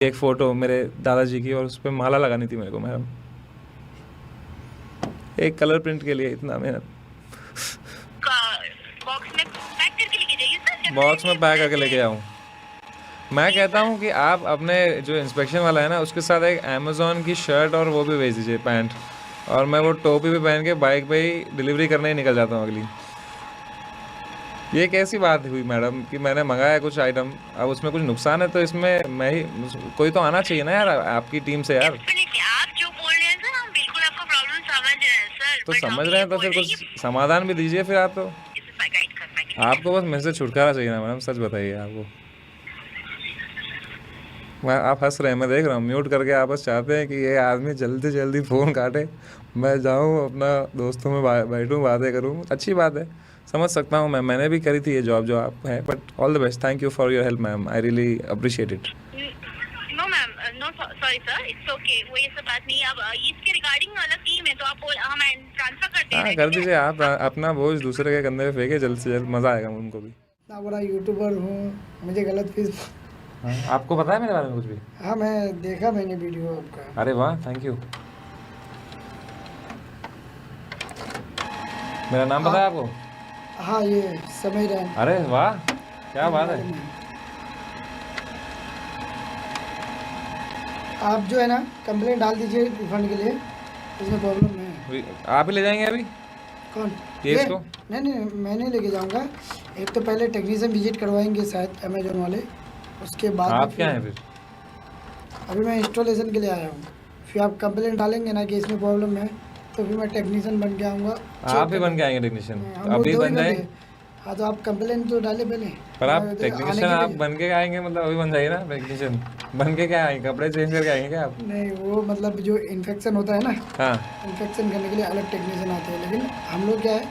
एक फ़ोटो मेरे दादाजी की और उस पे माला लगानी थी मेरे को मैडम। एक कलर प्रिंट के लिए इतना मेहनत। बॉक्स में पैक करके लेके जाइए सर। बॉक्स में पैक करके लेके आऊँ। मैं कहता हूँ कि आप अपने जो इंस्पेक्शन वाला है ना उसके साथ एक अमेज़ॉन की शर्ट और वो भी भेज दीजिए, पैंट, और मैं वो टोपी भी पहन के बाइक पे ही डिलीवरी करने ही निकल जाता हूँ अगली। ये कैसी बात हुई मैडम कि मैंने मंगाया कुछ आइटम, अब उसमें कुछ नुकसान है तो इसमें मैं ही, कोई तो आना चाहिए ना यार आपकी टीम से यार। डेफिनेटली आप जो बोल रहे हैं सर, हम बिल्कुल आपका प्रॉब्लम समझ रहे हैं सर। तो बट समझ हम रहे ये हैं तो बोल फिर रहे कुछ हैं समाधान भी दीजिए फिर आप तो। कि गाइड कर पाएंगे। आपको बस मेरे से छुटकारा चाहिए ना मैडम, सच बताइए आपको। आप हंस रहे हैं, मैं देख रहा हूँ, म्यूट करके आप बस चाहते हैं कि ये आदमी जल्दी जल्दी फ़ोन काटे, मैं जाऊँ अपना दोस्तों में बैठूँ, बातें करूँ। अच्छी बात है, समझ सकता हूँ मैं, मैंने भी करी थी ये जॉब जो आप है, but all the best, thank you for your help ma'am, I really appreciate it. No ma'am, no sorry sir, it's okay. वो ये सब बात नहीं। अब इसके रिगार्डिंग अलग टीम है, तो आप हम ट्रांसफर कर दे रहे हाँ हैं। कर दीजिए, आप अपना बोझ दूसरे के कंधे पे फेंके जल्द से जल्द, मज़ा आएगा उनको भी। इतना बड़ा यूट्यूबर हूँ, मुझे गलत फीस। हाँ, आपको पता है मेरे बारे में कुछ भी? हाँ, मैं देखा मैंने वीडियो आपका। अरे वाह, थैंक यू। मेरा नाम पता है आपको? हाँ, ये समझ रहे हैं। अरे वाह, क्या बात है। आप जो है ना कंप्लेंट डाल दीजिए रिफंड के लिए, इसमें प्रॉब्लम है। आप ही ले जाएंगे अभी कौन? ये इसको? नहीं नहीं, मैं नहीं लेके जाऊँगा। एक तो पहले टेक्नीशियन विजिट करवाएंगे शायद अमेजोन वाले, उसके बाद आप क्या हैं फिर? अभी मैं इंस्टॉलेशन के लिए आया हूँ। फिर आप कंप्लेंट डालेंगे ना कि इसमें प्रॉब्लम है, तो फिर मैं टेक्नीशियन बन के आऊँगा। आप ही बन के आएंगे टेक्नीशियन? हम लोग अभी दो ही बन बंदे जाए। हैं। हाँ, तो आप कंप्लेंट तो डाले पहले। पर आप मैं आने टेक्नीशियन के आप लिए- बन के आएंगे मतलब अभी बन जाइए ना टेक्नीशियन। बन के क्या आएंगे, कपड़े चेंज करके आएंगे क्या आप? नहीं, वो मतलब जो इन्फेक्शन होता है ना, हाँ इन्फेक्शन करने के लिए अलग टेक्नीशियन आते हैं। लेकिन हम लोग क्या है,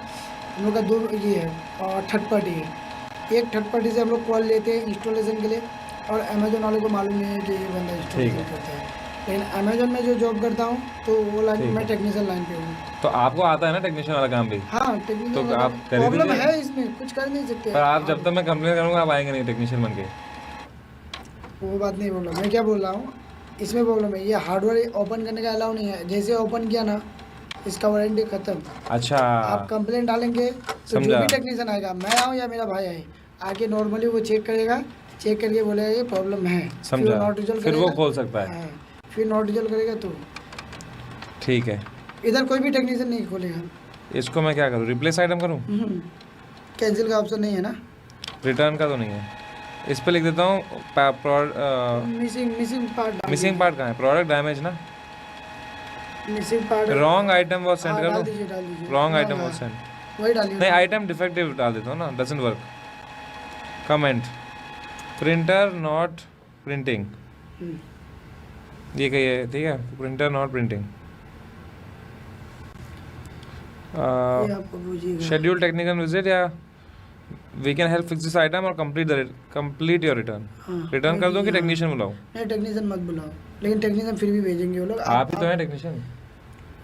हम लोग का दो ये है, और थर्ड पार्टी है। एक थर्ड पार्टी से हम लोग कॉल लेते हैं इंस्टॉलेशन के लिए, और अमेजोन वाले को मालूम नहीं है कि ये बंदा इंस्टॉलेशन करता है। लेकिन अमेजोन में जो जॉब करता हूँ तो वो लाइन, मैं टेक्नीशियन लाइन पे हूँ। तो आपको आता है ना टेक्नीशियन वाला काम भी? हाँ, टेक्नीशियन तो आप कर प्रॉब्लम दीजिए। है इसमें, कुछ कर नहीं सकते। पर आप जब तक मैं कंप्लेन करूंगा आप आएंगे नहीं टेक्नीशियन बन के। वो बात नहीं बोल रहा मैं, क्या बोल रहा हूँ, इसमें प्रॉब्लम है। ये हार्डवेयर ओपन करने का अलाउ नहीं है। जैसे ओपन किया ना, इसका वारंटी खत्म। अच्छा, आप कंप्लेंट डालेंगे तो जो समझा। भी टेक्नीशियन आएगा, मैं आऊँ या मेरा भाई आए, आके नॉर्मली वो चेक करेगा, चेक करके बोलेगा ये प्रॉब्लम है, समझा। नॉट रिजॉल्व फिर वो करेगा। खोल सकता है। हाँ, फिर नॉट रिजॉल्व करेगा तो ठीक है, इधर कोई भी टेक्नीशियन नहीं खोलेगा। इसको मैं क्या करूँ, रिप्लेस आइटम करूँ? कैंसिल का ऑप्शन नहीं है ना, रिटर्न का तो नहीं है। इस पे लिख देता हूँ मिसिंग पार्ट। मिसिंग पार्ट कहाँ है, प्रोडक्ट डैमेज ना, missing part. Wrong item was send कर डाल दूँ? दीजिए, डाल दीजिए। रॉन्ग हाँ, आइटम हाँ, वॉज सेंड। वही डालिए। नहीं, आइटम डिफेक्टिव डाल देता हूँ ना, doesn't work. Comment, printer not printing, ये कहिए, ठीक है, प्रिंटर नॉट प्रिंटिंग। ये आपको पूछिएगा। शेड्यूल टेक्निकल विजिट या we can help fix this item और कंप्लीट योर रिटर्न। हाँ, रिटर्न कर दूँ कि टेक्नीशियन बुलाऊँ? नहीं, टेक्नीशियन मत बुलाओ, लेकिन टेक्नीशियन फिर भी भेजेंगे वो लोग। आप ही तो हैं टेक्नीशियन।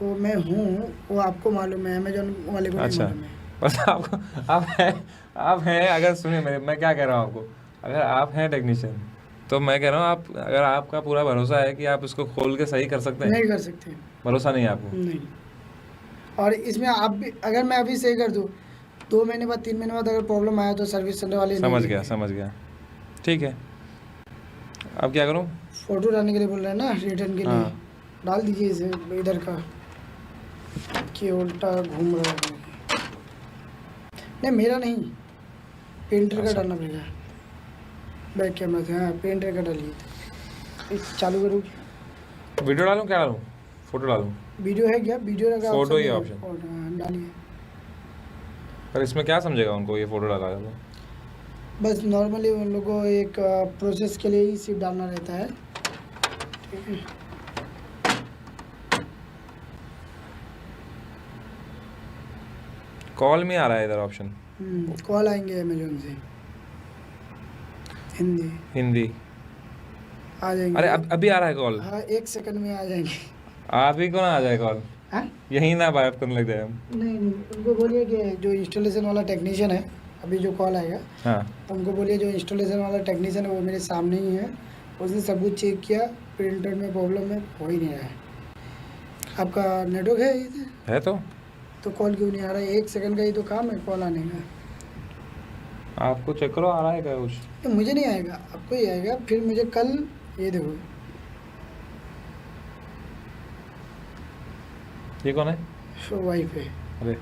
वो मैं हूँ, वो आपको मालूम है, अमेजोन वाले को नहीं अच्छा, मालूम है। बस आपको आप हैं अगर सुनिए मेरे, मैं क्या कह रहा हूँ आपको, अगर आप हैं टेक्नीशियन तो मैं कह रहा हूँ आप, अगर आपका पूरा भरोसा है कि आप इसको खोल के सही कर सकते हैं। नहीं कर सकते, भरोसा नहीं है आपको? नहीं। और इसमें आप भी, अगर मैं अभी सही कर दूँ, 2 महीने बाद 3 महीने बाद अगर प्रॉब्लम आया तो सर्विस सेंटर वाले समझ गया, ठीक है। अब क्या करूँ? फोटो डालने के लिए बोल रहे हैं ना, रिटर्न के लिए। हाँ। डाल दीजिए इसे इधर का, कि उल्टा घूम रहा है। नहीं, मेरा नहीं, पेंटर का डालना पड़ेगा, बैक कैमरा से। हाँ, पेंटर का डालिए। चालू करूँ? वीडियो डालूँ, क्या डालूँ, फोटो डालूँ? वीडियो है क्या? वीडियो का फोटो ही है। ऑप्शन। हाँ, डालिए। पर इसमें क्या समझेगा उनको ये फोटो डाला है? बस नॉर्मली उन लोगों को एक प्रोसेस के लिए ही सिर्फ डालना रहता है, ठीक है। कॉल में आ रहा है इधर ऑप्शन। कॉल आएंगे अमेजोन से, हिंदी आ जाएंगे। अरे अभी आ रहा है कॉल? हाँ, 1 सेकंड में आ जाएंगे। आप ही को ना आ जाए कॉल? हाँ? यहीं ना बात करने लग जाए हम। नहीं, उनको बोलिए कि जो इंस्टॉलेशन वाला टेक्नीशियन है, अभी जो कॉल आएगा, हाँ, तो उनको बोलिए जो इंस्टॉलेशन वाला टेक्नीशियन है वो मेरे सामने ही है, उसने सब कुछ चेक किया, प्रिंटर में प्रॉब्लम है, हो ही नहीं रहा है। आपका नेटवर्क है इधर? है तो कॉल क्यों नहीं आ रहा है? 1 सेकंड का ही तो काम है कॉल आने का। आपको चेक करो आ रहा है क्या कुछ? तो मुझे नहीं आएगा, आपको ही आएगा। फिर मुझे कल ये देखो, ये कौन है? शो वाइफ है। अरे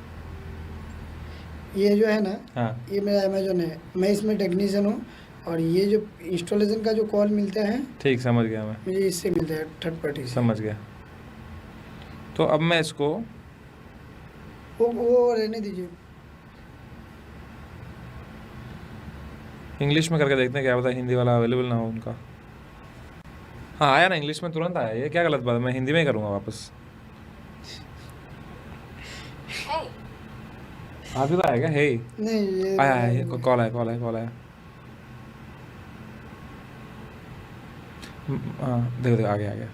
ये जो है ना, हाँ ये मेरा अमेजोन है, मैं इसमें टेक्नीशियन हूँ। और ये जो इंस्टॉलेशन का जो कॉल मिलता है, ठीक, समझ गया मैं, मुझे इससे मिलता है, थर्ड पार्टी से। समझ गया। तो अब मैं इसको वो रहने दीजिए। इंग्लिश में करके देखते हैं, क्या पता हिंदी वाला अवेलेबल ना हो उनका। हाँ आया ना, इंग्लिश में तुरंत आया। ये क्या गलत बात है, मैं हिंदी में ही करूँगा वापस। आप भी तो आया क्या? हे नहीं, ये आया है, कॉल आया, कॉल आया, कॉल आया। हाँ देखो देखो, आ गया आ गया।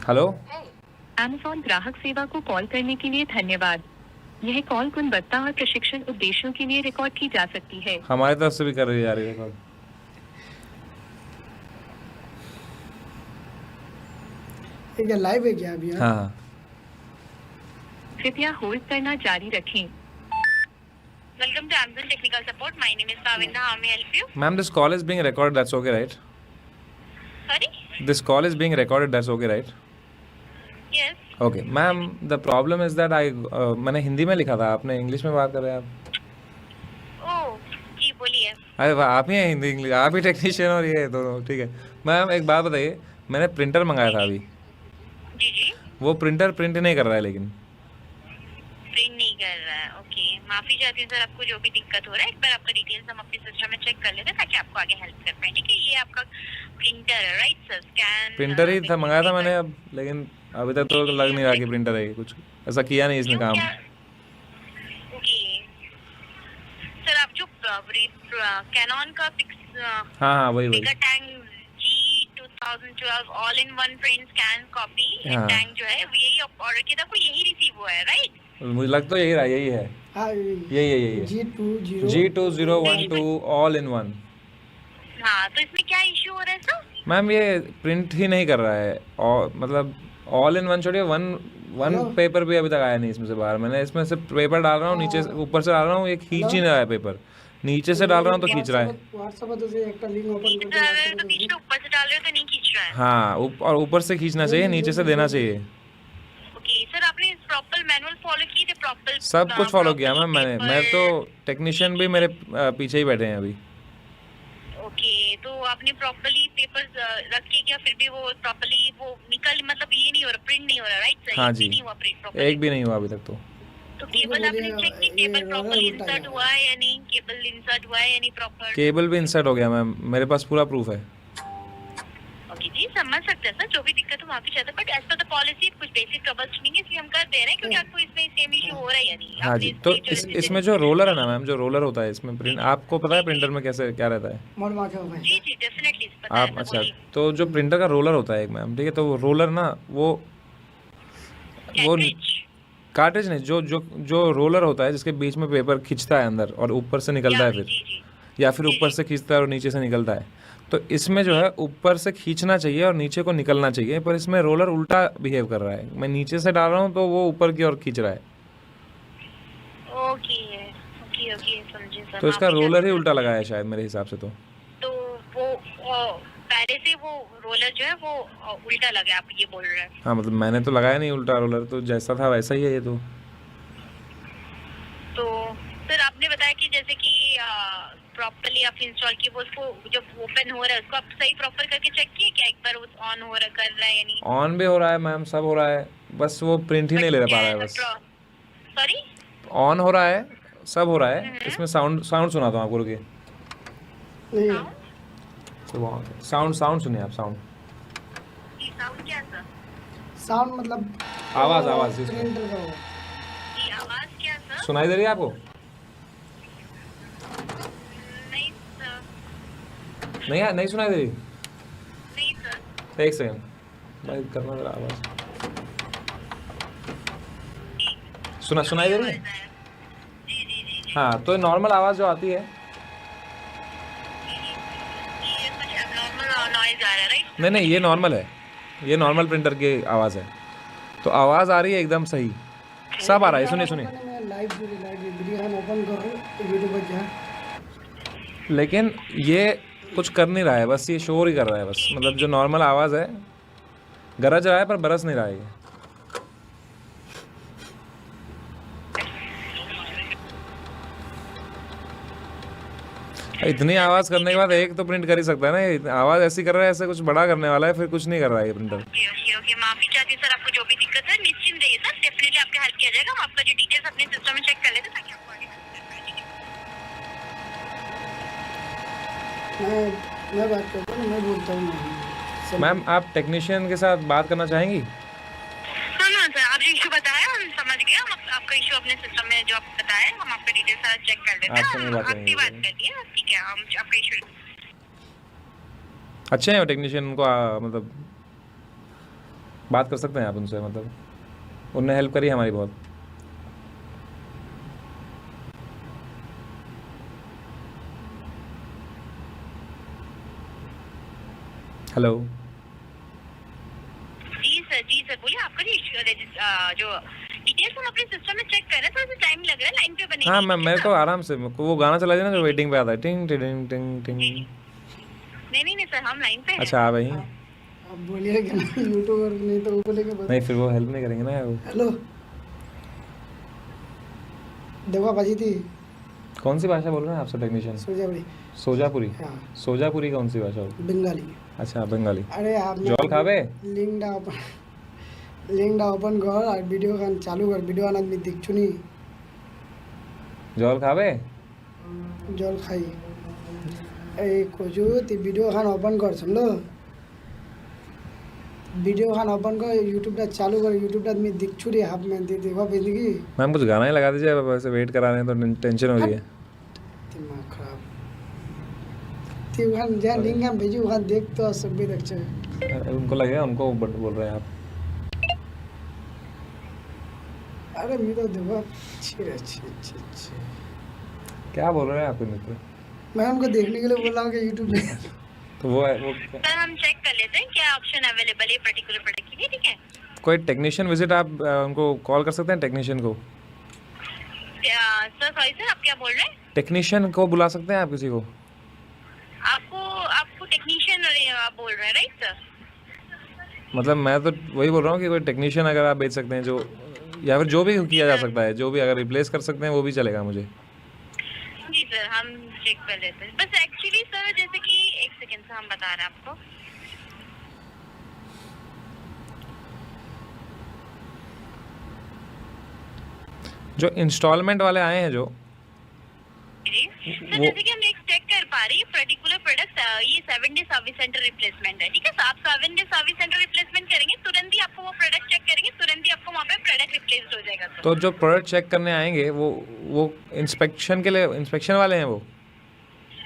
हेलो, Amazon ग्राहक सेवा को कॉल करने के लिए धन्यवाद। यह कॉल गुणवत्ता और प्रशिक्षण उद्देश्यों के लिए रिकॉर्ड की जा सकती है। हमारी तरफ से भी कर रही जा रही है कॉल। ये क्या लाइव है क्या अभी? हाँ हाँ। कृपया होल्ड करना जारी रखें। Welcome to Amazon Technical Support. My name is Pavinda. How may I help you? Ma'am, this call is being recorded. That's okay, right? Sorry? This call is being recorded. That's okay, right? Yes. Okay, ma'am. The problem is that मैंने हिंदी में लिखा था, आपने English में बात कर रहे हैं आप। Oh, जी बोलिए। अरे वाह, आप ही हैं हिंदी इंग्लिश, आप ही टेक्नीशियन और ये दोनों, ठीक है। मैम एक बात बताइए, मैंने प्रिंटर मंगाया था अभी, जी जी। वो प्रिंटर प्रिंट नहीं कर रहा है लेकिन। प्रिंट नहीं कर रहा है। ओके, माफी चाहती हूँ सर, आपको जो भी दिक्कत हो रहा है। एक बार आपका डिटेल्स हम अपने सिस्टम में चेक कर लेते हैं ताकि आपको आगे हेल्प कर पाए। ठीक है, ये आपका प्रिंटर है, राइट सर? स्कैन प्रिंटर ही था, मंगाया था मैंने अब, लेकिन अभी तक तो लग नहीं रहा कि प्रिंटर है। कुछ ऐसा किया नहीं इसने काम। ओके सर, आप जो कैनन का हाँ हाँ, वही वही। Tank G2012 all in one print scan copy हाँ। टैंक जो है, वो यही ऑर्डर किया था, आपको यही रिसीव हुआ है, राइट? मुझे लग तो यही रहा, यही है, हाँ, यही है। G2012 all in one. हाँ, तो इसमें क्या इशू हो रहा है सर? मैम ये प्रिंट ही नहीं कर रहा है, और मतलब ऑल इन वन छोड़िए, वन पेपर भी अभी तक आया नहीं इसमें से बाहर। मैंने इसमें से पेपर डाल रहा हूँ, नीचे से ऊपर से डाल रहा हूँ, ये खींच ही नहीं रहा है पेपर। नीचे से डाल रहा हूँ तो खींच रहा है। व्हाट्सएप पर से एक लिंक ओपन नीचे से डाल रहे हो तो खींच रहे, ऊपर से डाल रहे हो तो नहीं खींच रहा है। हाँ, और ऊपर से खींचना चाहिए, नीचे से देना चाहिए। ओके सर, आपने प्रॉपर मैनुअल फॉलो किए थे? प्रॉपर सब कुछ फॉलो किया मैम मैंने। मैं तो टेक्नीशियन भी मेरे पीछे ही बैठे हैं अभी। ओके, तो आपने प्रॉपर्ली पेपर्स रख के क्या? फिर भी वो प्रॉपर्ली वो निकल, मतलब ये नहीं हो रहा, प्रिंट नहीं हो रहा, राइट सर? हाँ एक भी जी, नहीं हुआ प्रिंट प्रॉपर्ली। एक भी नहीं हुआ अभी तक तो केबल आपने चेक की? केबल प्रॉपर्ली इंसर्ट हुआ है या नहीं? केबल इंसर्ट हुआ है या नहीं प्रॉपर? केबल भी इंसर्ट हो गया मैम, मेरे पास पूरा प्रूफ है। ओके जी, समझ सकते हैं सर, जो भी दिक्कत हो माफी चाहते हैं, but as per the policy कुछ बेसिक ट्रबल शूटिंग इसलिए हम कर दे रहे हैं क्योंकि आपको इसमें सेम इशू हो रहा है या नहीं? हाँ जी, तो इसमें जो रोलर है ना मैम, जो रोलर होता है इसमें प्रिंट, आपको पता है प्रिंटर में कैसे क्या रहता है? मोड मार्क है भाई। जी जी, डेफिनेटली पता है आप सर, अच्छा, बोलिए। तो जो प्रिंटर का रोलर होता है एक मैम, ठीक है, तो वो रोलर ना, वो Cartridge। कार्ट्रिज नहीं, जो रोलर होता है जिसके बीच में पेपर खींचता है अंदर और ऊपर से निकलता है, जी फिर जी। या फिर ऊपर से खींचता है और नीचे से निकलता है। तो इसमें जो है ऊपर से खींचना चाहिए और नीचे को निकलना चाहिए, पर इसमें रोलर उल्टा बिहेव कर रहा है। मैं नीचे से डाल रहा हूँ तो वो ऊपर की ओर खींच रहा है। ओके ओके ओके, समझे सर। तो इसका रोलर ही उल्टा लगाया है शायद मेरे हिसाब से। तो वो पहले से वो रोलर जो है वो उल्टा लगा, आप ये बोल रहे हैं? हाँ मतलब मैंने तो लगाया नहीं उल्टा रोलर, तो जैसा था वैसा ही है ये तो। सर आपने बताया कि जैसे कि प्रॉपर्ली आप इंस्टॉल किए, वो उसको जब ओपन हो रहा है उसको आप सही प्रॉपर करके चेक किए क्या? एक बार वो ऑन हो रहा, कर रहा है या नहीं? ऑन भी हो रहा है मैम, सब हो रहा है, बस वो प्रिंट ही नहीं ले पा रहा है बस। सॉरी? ऑन हो रहा है, सब हो रहा है। इसमें साउंड सुनाता हूँ आपको, रुकिए। साउंड सुनिए आप। साउंड क्या सर? साउंड मतलब आवाज इसमें प्रिंटर का हो। ये आवाज क्या सर? सुनाई दे रही है आपको? नहीं सर, नहीं सुनाई दे रही? नहीं सर। एक सेकंड भाई, करना जरा आवाज। सुनाई दे रही है? जी जी जी। हाँ, तो नॉर्मल आवाज जो आती है, ये कुछ नहीं नहीं, ये नॉर्मल है, ये नॉर्मल प्रिंटर की आवाज़ है, तो आवाज़ आ रही है एकदम सही, सब आ रहा है। सुनिए सुनिए, मैं लाइव वीडियो हम ओपन कर रहा हूँ यूट्यूब पर क्या, लेकिन ये कुछ कर नहीं रहा है, बस ये शोर ही कर रहा है बस, मतलब जो नॉर्मल आवाज़ है गरज रहा है पर बरस नहीं रहा है ये। इतनी आवाज़ करने के बाद एक तो प्रिंट कर ही सकता है ना, ये आवाज़ ऐसी कर रहा है, ऐसे कुछ बड़ा करने वाला है, फिर कुछ नहीं कर रहा है ये प्रिंटर। ओके ओके ओके, माफी चाहती हूँ सर, आपको जो भी दिक्कत है निश्चिंत रहिए सर, डेफिनेटली आपका हेल्प किया जाएगा। हम आपका जो डिटेल्स अपने सिस्टम में चेक कर लेते हैं ताकि आपको आगे help कर पाएं, ठीक है? मैं बात करता हूँ, मैं बोलता हूँ सब। मैम आप टेक्नीशियन के साथ बात करना चाहेंगी? सुनो सर, आप जो इशू बताया हम समझ गए, हम आपका इशू अपने सिस्टम में जो आपको बताया हम आपका डिटेल्स सारा चेक कर लेते हैं। आपसे नहीं बात आपकी बात करेंगे। कर दिए, ठीक है, हम आपका इशू अच्छे हैं टेक्नीशियन, उनको मतलब बात कर सकते हैं आप उनसे, मतलब उनने हेल्प करी हमारी बहुत। हेलो, जी सर बोलिए, आपका जो जो डिटेल्स हम अपने सिस्टम में चेक कर रहे हैं, थोड़ा सा टाइम लग रहा है, लाइन पे बने। हाँ मैम, मेरे को आराम से, मेरे को वो गाना चला जाए ना जो वेटिंग पे आता है, टिंग टिंग टिंग टिंग। नहीं सर, हम लाइन पे हैं। अच्छा आ भाई, आप बोलिए कि यूट्यूबर नहीं तो वो बोलेंगे बस। नहीं फिर वो हेल्प नहीं करेंगे ना वो। हेलो, देखो बाजी थी कौन सी भाषा बोल रहे हैं आपसे टेक्नीशियन? सोजाबड़ी, सोजापुरी? हाँ सोजापुरी कौन सी भाषा होती? बंगाली। अच्छा बंगाली। अरे आप জল খাবে? লিঙ্কটা ওপেন কর আর ভিডিও গান চালু কর, ভিডিও গান আমি দেখছু নি, জল খাবে? জল খাই এই কচু তুই ভিডিও গান ওপেন কর, শুনলো ভিডিও গান ওপেন কর, यूट्यूबটা চালু কর, यूट्यूबটা আমি দেখছু রে, হাফ में दे देखो बेंदगी मैम कुछ गाना ही लगा दीजिए, अब ऐसे वेट करा रहे हैं तो टेंशन हो रही है। दिमाग खराब। তুই ওখান যা লিঙ্ক हम भेजू ওখাन देख तो सब भी देख छे। उनको लगेगा हमको बोल रहे हैं आप। अरे मेरा देखो अच्छी अच्छी अच्छी अच्छी, क्या बोल रहे हैं आपके मित्र? मैं उनको देखने के लिए बोल रहा हूँ कि यूट्यूब में। तो वो है वो सर हम चेक कर लेते हैं क्या ऑप्शन अवेलेबल है पर्टिकुलर प्रोडक्ट के लिए, ठीक है? कोई टेक्नीशियन विजिट आप उनको कॉल कर सकते हैं, टेक्नीशियन को? सर सॉरी सर, आप क्या बोल रहे हैं? टेक्नीशियन को बुला सकते हैं आप किसी को? आपको टेक्नीशियन आप बोल रहे हैं, राइट सर? मतलब मैं तो वही बोल रहा हूँ कि कोई टेक्नीशियन अगर आप भेज सकते हैं जो, या फिर जो भी किया जा सकता है, जो भी अगर रिप्लेस कर सकते हैं वो भी चलेगा मुझे। जी सर, हम चेक कर लेते हैं। बस एक्चुअली सर जैसे कि एक सेकंड से हम बता रहे हैं आपको। जो इंस्टॉलमेंट वाले आए हैं जो, जी सर, वो- जैसे कि हम एक चेक कर पा रही है पर्टिकुलर प्रोडक्ट, ये 7 डे सर्विस सेंटर रिप्लेसमेंट है, ठीक है? आप 7 डे सर्विस सेंटर रिप्लेसमेंट करेंगे, तुरंत ही आपको वो प्रोडक्ट चेक करेंगे, तुरंत ही आपको वहाँ पे प्रोडक्ट रिप्लेस हो जाएगा सर। तो जो प्रोडक्ट चेक करने आएंगे वो इंस्पेक्शन के लिए, इंस्पेक्शन वाले हैं वो?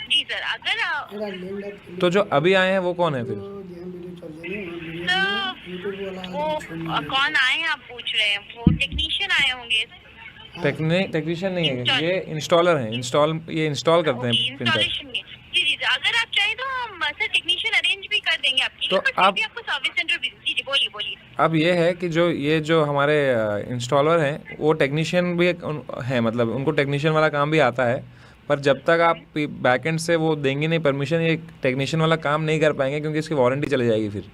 जी सर, अगर मेरा लिंक तो जो अभी आए हैं वो कौन है फिर? गेम वीडियो चल रही है वीडियो सर यूट्यूब वाला वो कौन आए हैं आप पूछ रहे हैं? वो टेक्नीशियन आए होंगे। टेक्नीशियन नहीं है ये, इंस्टॉलर हैं, ये इंस्टॉल करते हैं प्रिंटर। इंस्टॉलेशन में जी जी, अगर आप चाहें तो हम सर टेक्नीशियन अरेंज भी कर देंगे आपके तो लिए, बट फिर आप- भी आपको सर्विस सेंटर जी जी बोलिए। अब ये है कि जो हमारे इंस्टॉलर हैं वो टेक्नीशियन भी हैं, मतलब उनको टेक्नीशियन वाला काम भी आता है, पर जब तक आप बैकएंड से वो देंगे नहीं परमिशन, ये टेक्नीशियन वाला काम नहीं कर पाएंगे क्योंकि इसकी वारंटी चली जाएगी फिर।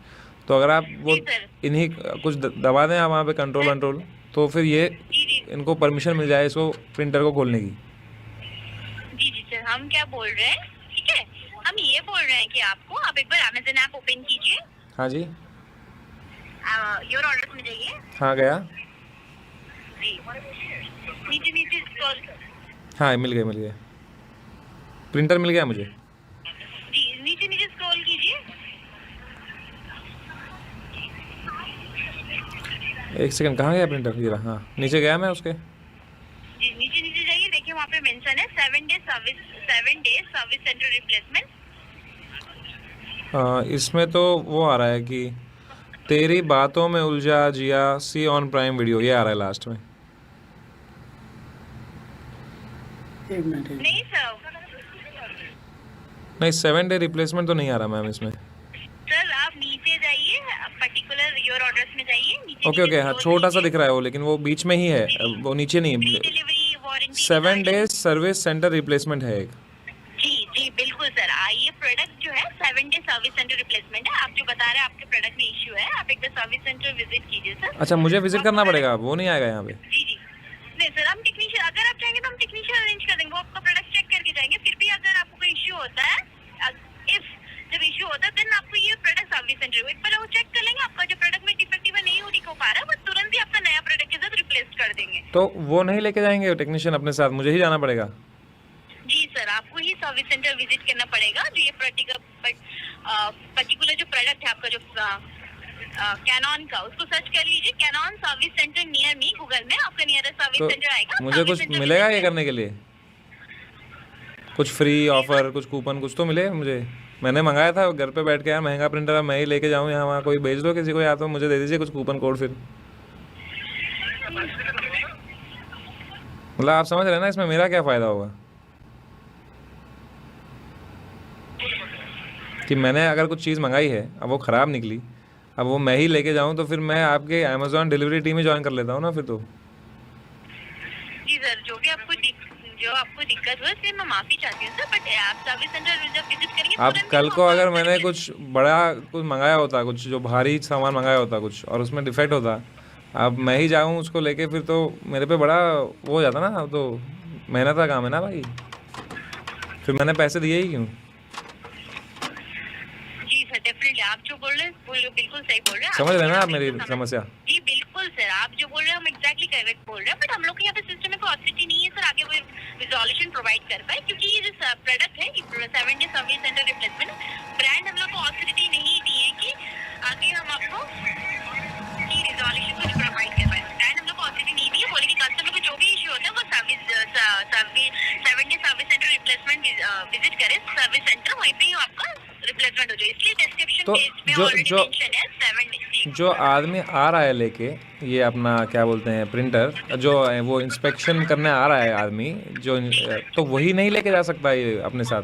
तो अगर आप वो जी सर। इन्हीं कुछ दबा दें आप वहाँ पे कंट्रोल, तो फिर ये जी जी इनको परमिशन मिल जाए इसको प्रिंटर को खोलने की। जी जी सर, हम क्या बोल रहे हैं, ठीक है? हम ये बोल रहे हैं कि आपको आप एक बार अमेज़न ऐप ओपन कीजिए, हाँ जी, योर ऑर्डर्स में जाइए हाँ गया, जी, नीचे स्क्रॉल हाँ मिल गया, प्रिंटर मिल गया मुझे। जी, नीचे स्क्रॉल कीजिए। एक सेकंड, कहाँ गया प्रिंटर? ये रहा, हाँ नीचे गया मैं उसके। जी नीचे जाइए, देखिए वहाँ पे मेंशन है 7 डे सर्विस सेंटर रिप्लेसमेंट। इसमें तो वो आ रहा है कि तेरी बातों में उलझा जिया, सी ऑन प्राइम वीडियो, ये आ रहा है लास्ट में। एक मिनट नहीं सर, नहीं 7 डे रिप्लेसमेंट तो नहीं आ रहा मैम इसमें। सर आप जाइए, पर्टिकुलर योर ऑर्डर्स में जाइए, नीचे ओके ओके, हाँ छोटा सा दिख रहा है वो, लेकिन वो बीच में ही है, वो नीचे नहीं फ्री है। Delivery warranty 7 days service centre replacement है एक। जी जी बिल्कुल सर। ये प्रोडक्ट जो है 7 डे सर्विस सेंटर रिप्लेसमेंट है। आप जो बता रहे हैं आपके प्रोडक्ट में इश्यू है, आप एक बार सर्विस सेंटर विजिट कीजिए सर। अच्छा, मुझे विजिट करना पड़ेगा, वो नहीं आएगा यहाँ पे? जी जी नहीं सर, हम टेक्नीशियन, अगर आप चाहेंगे तो हम टेक्नीशियन अरेंज कर देंगे, वो आपका प्रोडक्ट चेक करके जाएंगे। फिर भी अगर आपको कोई इश्यू होता है, इफ जब इश्यू होता है देन आपको ये प्रोडक्ट सर्विस सेंटर एक बार वो चेक कर लेंगे, आपका जो प्रोडक्ट में डिफेक्टिव है, नहीं हो ठीक हो पा रहा है, वो तुरंत ही आपका नया प्रोडक्ट के साथ रिप्लेस कर देंगे। तो वो नहीं लेके जाएंगे टेक्नीशियन अपने साथ, मुझे ही जाना पड़ेगा? जी सर, आपको ही सर्विस सेंटर विजिट करना पड़ेगा। जो ये पर्टिकुलर जो प्रोडक्ट है आपका, जो कैनॉन का, उसको सर्च कर लीजिए, Canon service centre near me, Google में आपका नियरेस्ट सर्विस तो सेंटर आएगा। मुझे सर्विस कुछ सेंटर मिलेगा विजिट ये करने के लिए? कुछ फ्री ऑफर, कुछ कूपन, कुछ तो मिले मुझे? मैंने मंगाया था घर पे बैठ के, यार महंगा प्रिंटर है, मैं ही लेके जाऊँ यहाँ वहाँ, कोई भेज दो किसी को, या तो मुझे दे दीजिए कुछ कूपन कोड। फिर मतलब आप समझ रहे हैं ना इसमें मेरा क्या फ़ायदा होगा? कि मैंने अगर कुछ चीज़ मंगाई है, अब वो ख़राब निकली, अब वो मैं ही लेके जाऊँ, तो फिर मैं आपके अमेज़ॉन डिलीवरी टीम ही ज्वाइन कर लेता हूँ ना फिर तो। जी सर, जो आपको दिक्कत हुई इसलिए मैं माफी चाहती हूँ सर, बट आप सर्विस सेंटर जब विजिट करेंगे अब तुरंत कल ही को वो अगर ऑफर मैंने करेंगे। कुछ बड़ा कुछ मंगाया होता, कुछ जो भारी सामान मंगाया होता कुछ, और उसमें डिफेक्ट होता, अब मैं ही जाऊँ उसको लेके, फिर तो मेरे पे बड़ा वो हो जाता ना। अब तो मेहनत का काम है ना भाई, फिर मैंने पैसे दिए ही क्यों? जी सर, डेफिनेटली आप जो बोल रहे हैं बिल्कुल सही बोल रहे हैं। समझ रहे हैं ना आप बिल्कुल मेरी समझ- समस्या? जी बिल्कुल सर, आप जो बोल रहे हैं हम एग्जैक्टली करेक्ट बोल रहे हैं, बट हम लोग के यहाँ पे सिस्टम में कोई ऑथोरिटी नहीं है सर आगे वो रिजोल्यूशन प्रोवाइड कर पाए, क्योंकि ये जो प्रोडक्ट है 7 day service centre replacement, brand हम लोग को ऑथोरिटी नहीं दी है कि आगे हम आपको की रिजोल्यूशन को प्रोवाइड कर पाए। ब्रांड हम लोग को ऑथोरिटी नहीं दी है, बोले कि कस्टमर को जो भी इशू होता है वो 7 day service centre replacement visit करे सर्विस सेंटर, वहीं पे ही आपका रिप्लेसमेंट हो जाए। इसलिए डिस्क्रिप्शन तो पेज में जो- ऑलरेडी जो- मेंशन है 7 डे। जो आदमी आ रहा है लेके ये अपना क्या बोलते हैं प्रिंटर, जो वो इंस्पेक्शन करने आ रहा है आदमी जो, तो वही नहीं लेके जा सकता ये अपने साथ?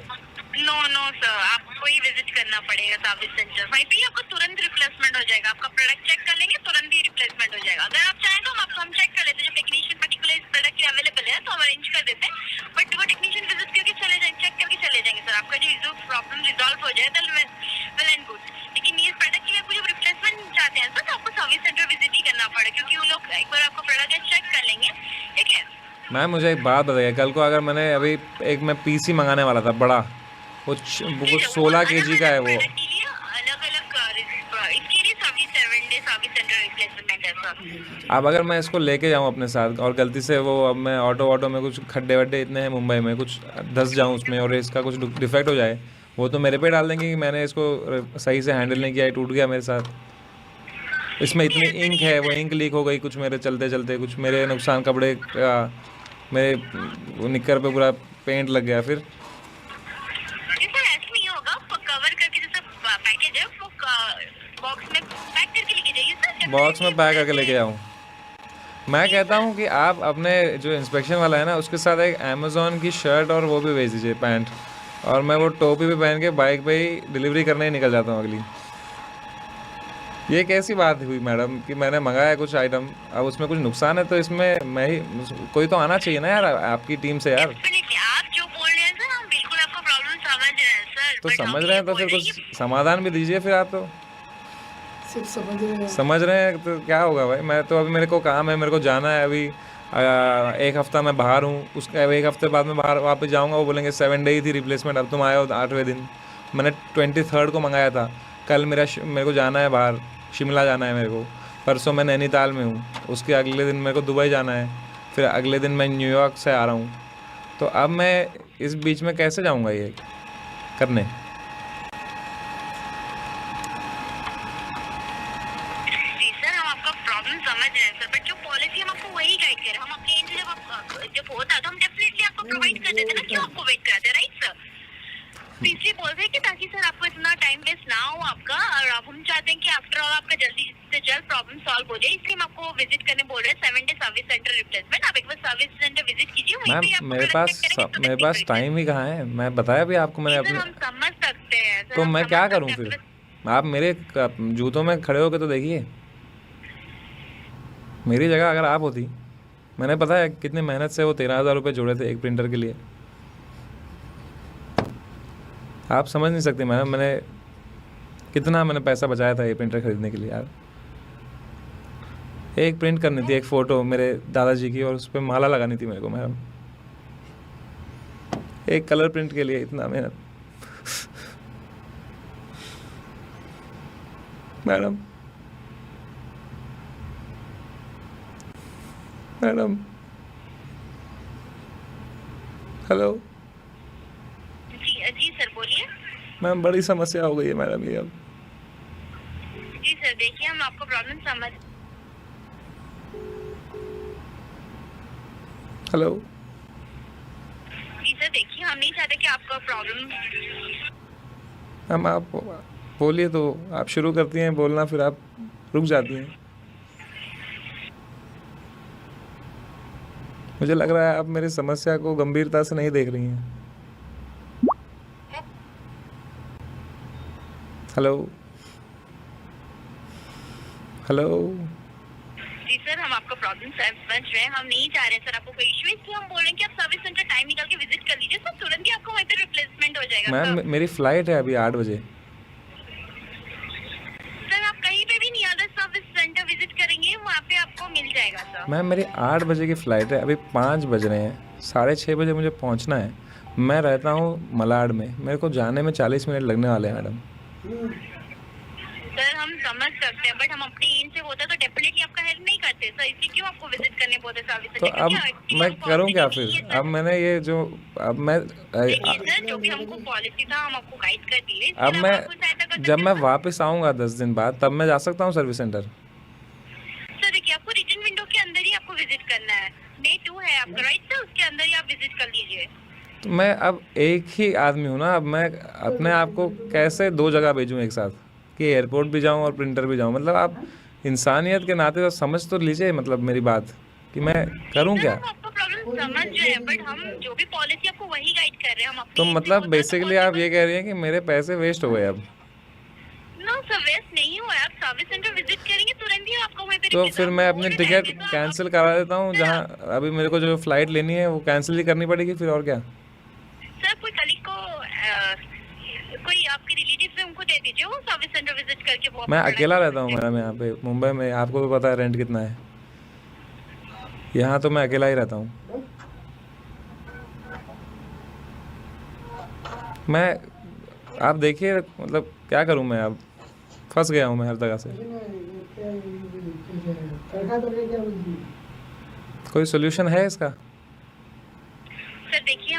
नो नो सर, आपको ही विजिट करना पड़ेगा सर्विस सेंटर, वहीं पे ही आपको तुरंत रिप्लेसमेंट हो जाएगा। आपका प्रोडक्ट चेक कर लेंगे, तुरंत ही रिप्लेसमेंट हो जाएगा। अगर आप चाहें तो हम चेक कर लेते हैं, जो टेक्नीशियन पर्टिकुलर इस प्रोडक्ट के अवेलेबल है तो हम अरेंज कर देते हैं, बट वो टेक्नीशियन विजिट करके चले जाएंगे, चेक करके चले जाएंगे सर। आपका जो प्रॉब्लम रिजॉल्व हो जाए तो वेल एंड गुड, लेकिन ये प्रोडक्ट के लिए आपको जब रिप्लेसमेंट चाहते हैं सर तो आपको सर्विस सेंटर विजिट ही करना पड़ेगा, क्योंकि वो लोग एक बार आपका प्रोडक्ट चेक कर लेंगे। ठीक है मैम मुझे एक बात बताइए, कल को अगर मैंने अभी एक मैं पीसी मंगाने वाला था बड़ा, वो कुछ 16 kg का है वो, अलग अलग इसके लिए service 7 day service centre replacement है सर। अब अगर मैं इसको लेके जाऊँ अपने साथ और गलती से वो, अब मैं ऑटो में कुछ खड्डे वड्डे इतने हैं मुंबई में, कुछ धंस जाऊँ उसमें और इसका कुछ डिफेक्ट हो जाए, वो तो मेरे पे डाल देंगे कि मैंने इसको सही से हैंडल नहीं किया, ये टूट गया मेरे साथ। इसमें इतनी इंक है, वो इंक लीक हो गई कुछ मेरे चलते चलते, कुछ मेरे नुकसान कपड़े का, मेरे निक्कर पे पूरा पेंट लग गया। फिर सर ऐसे नहीं होगा, कवर करके जैसा पैकेज है वो बॉक्स में पैक करके लेके जाइए सर। बॉक्स में पैक करके लेके जाऊँ? मैं कहता हूँ कि आप अपने जो इंस्पेक्शन वाला है ना उसके साथ एक अमेज़ॉन की शर्ट और वो भी भेज दीजिए, पैंट, और मैं वो टोपी भी पहन के बाइक पे ही डिलीवरी करने ही निकल जाता हूँ अगली। ये कैसी बात हुई मैडम कि मैंने मंगाया कुछ आइटम, अब उसमें कुछ नुकसान है तो इसमें मैं ही, कोई तो आना चाहिए ना यार आपकी टीम से यार। डेफिनेटली आप जो बोल रहे हैं सर हम बिल्कुल आपका प्रॉब्लम समझ रहे हैं सर, तो but हम समझ ये रहे हैं तो बोल फिर रहे हैं कुछ समाधान भी दीजिए फिर आप तो। सिर्फ समझ रहे हैं। समझ रहे हैं तो क्या होगा भाई, मैं तो अभी मेरे को काम है, मेरे को जाना है अभी, एक हफ्ता मैं बाहर हूँ, उसका एक हफ्ते बाद मैं बाहर वापस जाऊँगा, वो बोलेंगे 7 डे ही थी रिप्लेसमेंट, अब तुम आए हो 8वें दिन। मैंने 23rd को मंगाया था, कल मेरे को जाना है बाहर, शिमला जाना है मेरे को, परसों मैं नैनीताल में हूँ, उसके अगले दिन मेरे को दुबई जाना है, फिर अगले दिन मैं न्यूयॉर्क से आ रहा हूँ, तो अब मैं इस बीच में कैसे जाऊँगा ये करने? जी सर, हम आपका प्रॉब्लम समझ रहे हैं सर, बट जो पॉलिसी हम आपको वही गाइड कर रहे हैं। हम आपके एंड से जब होता है तो हम डेफिनेटली आपको प्रोवाइड कर देते हैं ना, क्यों आपको वेट कराते हैं, राइट सर? तो इसलिए बोल रहे हैं कि ताकि सर आपको इतना टाइम वेस्ट ना हो आपका, और अब हम चाहते हैं कि आफ्टर ऑल आपका जल्दी से जल्द प्रॉब्लम सॉल्व हो जाए, इसलिए हम आपको विजिट करने बोल रहे हैं 7 डे सर्विस सेंटर रिप्लेसमेंट। आप एक बार सर्विस सेंटर विजिट कीजिए, वहीं पे मैम आपको मेरे product check करेंगे, तो पास definitely टाइम ही कहाँ है, मैं बताया भी आपको मैंने सर अपने, हम समझ सकते हैं सर, तो हम मैं समझ क्या सकते करूँ हैं, फिर? बस आप मेरे जूतों में खड़े होकर तो देखिए, मेरी जगह अगर आप होती, मैंने पता है कितनी मेहनत से वो 13,000 रुपये जोड़े थे एक प्रिंटर के लिए। आप समझ नहीं सकते मैडम, मैंने पैसा बचाया था ये प्रिंटर खरीदने के लिए यार। एक प्रिंट करनी थी एक फ़ोटो मेरे दादाजी की और उस पर माला लगानी थी मेरे को मैडम, एक कलर प्रिंट के लिए इतना मेहनत। मैडम मैडम हेलो जी सर बोलिए। मैम बड़ी समस्या हो गई है मैडम ये अब। जी सर देखिए हम आपको प्रॉब्लम समझ। हेलो जी सर देखिए हम नहीं चाहते कि आपका प्रॉब्लम। मैम आप बोलिए, तो आप शुरू करती हैं बोलना फिर आप रुक जाती हैं। मुझे लग रहा है आप मेरी समस्या को गंभीरता से नहीं देख रही हैं। हेलो हेलो जी सर हम आपका प्रॉब्लम समझ रहे हैं, हम नहीं चाह रहे सर आपको कोई इशू है, इसलिए हम बोल रहे हैं कि आप सर्विस सेंटर टाइम निकाल के विजिट कर लीजिए सर, तुरंत ही आपको वहीं पे रिप्लेसमेंट हो जाएगा। मैम मेरी फ़्लाइट है अभी 8 बजे। सर आप कहीं पे भी नहीं अदर सर्विस सेंटर विजिट करेंगे वहाँ पे आपको मिल जाएगा सर। मैम मेरी 8 बजे की फ़्लाइट है, अभी 5 बज रहे हैं, 6:30 बजे मुझे पहुंचना है। मैं रहता हूँ मलाड में, मेरे को जाने में 40 मिनट लगने वाले हैं मैडम। सर हम समझ सकते हैं बट हम अपनी एंड से होता तो डेफिनेटली आपका हेल्प नहीं करते सर, इसलिए क्यों आपको विजिट करने बोलते सर्विस तो सेंटर? अब मैं करूँ क्या फिर? अब मैंने ये जो अब मैं देखिए सर जो भी हमको पॉलिसी था हम आपको गाइड कर दिए, इसके अब अलावा आपको सहायता कर मैं जब सकते मैं हैं, वापस आऊँगा 10 दिन बाद तब मैं जा सकता हूँ सर्विस सेंटर। सर देखिए आपको रिटर्न विंडो के अंदर ही आपको विजिट करना है, डे 2 है आपका राइट सर, उसके अंदर ही आप विजिट कर लीजिए। तो मैं अब एक ही आदमी हूँ ना, अब मैं अपने आप को कैसे 2 जगह भेजूँ एक साथ कि एयरपोर्ट भी जाऊँ और प्रिंटर भी जाऊँ? मतलब आप इंसानियत के नाते तो समझ तो लीजिए मतलब मेरी बात कि मैं करूँ सर क्या? हम आपका प्रॉब्लम समझ रहे हैं बट हम जो भी पॉलिसी आपको वही गाइड कर रहे हैं, हम अपनी तो end से मतलब होता बेसिकली आप ये कह रही हैं कि मेरे पैसे वेस्ट हो गए अब? नो सर वेस्ट नहीं हुआ है, आप सर्विस सेंटर विजिट करेंगे तुरंत ही आपको वहीं पे तो रिप्लेस- फिर मैं आप अपनी बोल टिकट रहे हैं, तो आप- कैंसिल करा देता हूँ, जहाँ अभी मेरे को जो फ़्लाइट लेनी है वो कैंसिल ही करनी पड़ेगी फिर, और क्या? सर कोई कलीग को कोई आपके रिलेटिव है उनको दे दीजिए, वो सर्विस सेंटर विजिट करके वो मैं आपको अकेला प्रोडक्ट रहता हूँ मैडम यहाँ पे मुंबई में, आपको भी पता है रेंट कितना है। यहाँ तो मैं अकेला ही रहता हूँ। मैं आप देखिए मतलब क्या करूँ मैं, अब फंस गया हूँ मैं हर जगह से। कोई सोल्यूशन है इसका? सर देखिए